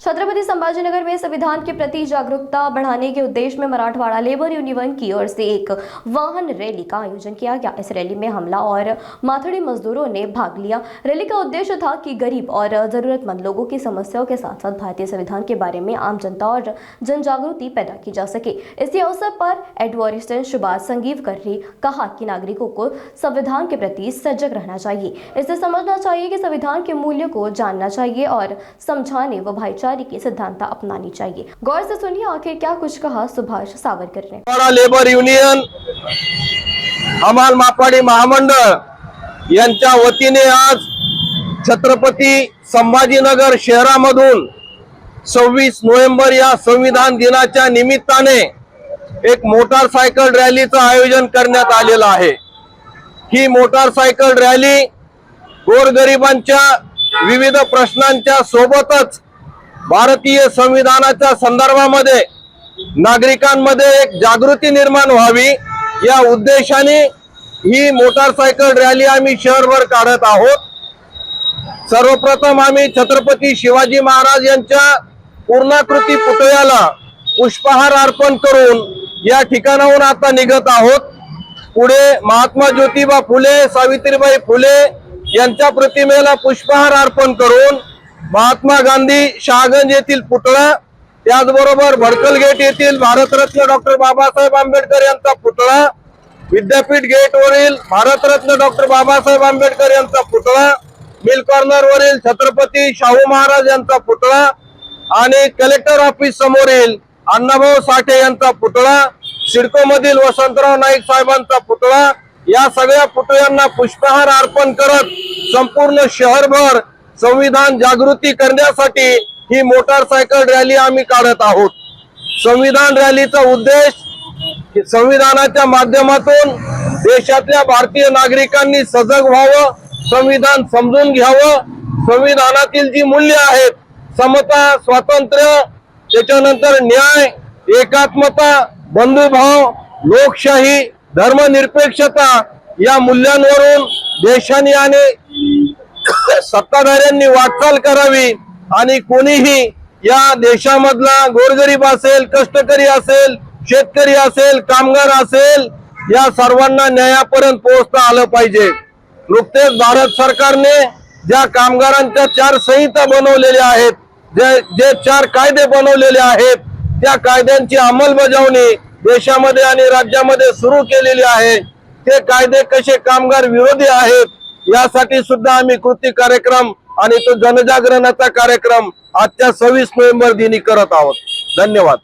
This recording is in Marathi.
छत्रपति संभाजीनगर में संविधान के प्रति जागरूकता बढ़ाने के उद्देश्य में मराठवाड़ा लेबर यूनियन की ओर से एक वाहन रैली का आयोजन किया गया। इस रैली में हमला और माथड़ी मजदूरों ने भाग लिया। रैली का उद्देश्य था कि गरीब और जरूरतमंद लोगों की समस्याओं के साथ साथ भारतीय संविधान के बारे में आम जनता और जन जागृति पैदा की जा सके। इसी अवसर पर एडवोकेट सुभाष संघीवकर ने कहा कि नागरिकों को संविधान के प्रति सजग रहना चाहिए, इसे समझना चाहिए कि संविधान के मूल्यों को जानना चाहिए और समझाने व भाईचारे की सिद्धांत अपनानी चाहिए। गौर से सुनिए आखिर क्या कुछ कहा सुभाष सावरकर ने। लेबर युनियन हमाल मापाडी महामंडळ यांच्या वतीने आज छत्रपती संभाजीनगर शहरामधून 26 नोव्हेंबर या संविधान दिनाच्या निमित्ताने एक मोटारसायकल रॅलीचं आयोजन करण्यात आलेलं आहे। ही मोटारसायकल रॅली गोरगरिबांच्या विविध प्रश्नांच्या सोबतच भारतीय संविधानाच्या संदर्भामध्ये नागरिकांमध्ये एक जागृती निर्माण व्हावी या उद्देशाने ही मोटारसायकल रॅली आम्ही शहरभर काढत आहोत। सर्वप्रथम आम्ही छत्रपती शिवाजी महाराज यांच्या पूर्णाकृती पुतळ्याला पुष्पहार अर्पण करून या ठिकाणाहून आता निघत आहोत। पुढे महात्मा ज्योतिबा फुले, सावित्रीबाई फुले यांच्या प्रतिमेला पुष्पहार अर्पण करून महात्मा गांधी शहागंज येथील पुतळा, त्याचबरोबर भडकल गेट येथील भारतरत्न डॉक्टर बाबासाहेब आंबेडकर यांचा पुतळा, विद्यापीठ गेट वरील भारतरत्न डॉक्टर बाबासाहेब आंबेडकर यांचा पुतळा, मिल कॉर्नर वरील छत्रपती शाहू महाराज यांचा पुतळा आणि कलेक्टर ऑफिस समोरील अण्णाभाऊ साठे यांचा पुतळा, सिडको मधील वसंतराव नाईक साहेबांचा पुतळा, या सगळ्या पुतळ्यांना पुष्पहार अर्पण करत संपूर्ण शहरभर संविधान जागृती करण्यासाठी ही मोटारसायकल रॅली आम्ही काढत आहोत। संविधान रॅलीचा उद्देश संविधानाच्या माध्यमातून देशातल्या भारतीय नागरिकांनी सजग व्हावं, संविधान समजून घ्यावं, संविधानातील जी मूल्य आहेत समता, स्वातंत्र्य, त्याच्यानंतर न्याय, एकात्मता, बंधुभाव, लोकशाही, धर्मनिरपेक्षता या मूल्यांवरून देशाने आणि सत्ताधाऱ्यांनी वाटचाल करावी आणि कोणीही या देशामधला गोरगरीब असेल, कष्टकरी असेल, शेतकरी असेल, कामगार असेल, या सर्वांना न्यायापर्यंत पोहोचता आलं पाहिजे। नुकतेच भारत सरकारने ज्या कामगारांच्या 4 संहिता बनवलेल्या आहेत, जे 4 कायदे बनवलेले आहेत, त्या कायद्यांची अंमलबजावणी देशामध्ये आणि राज्यामध्ये सुरू केलेली आहे। ते कायदे कसे कामगार विरोधी आहेत यासाठी सुद्धा आम्ही कृती कार्यक्रम आणि तो जनजागरणाचा कार्यक्रम आजच्या 26 नोव्हेंबर दिनी करत आहोत। धन्यवाद।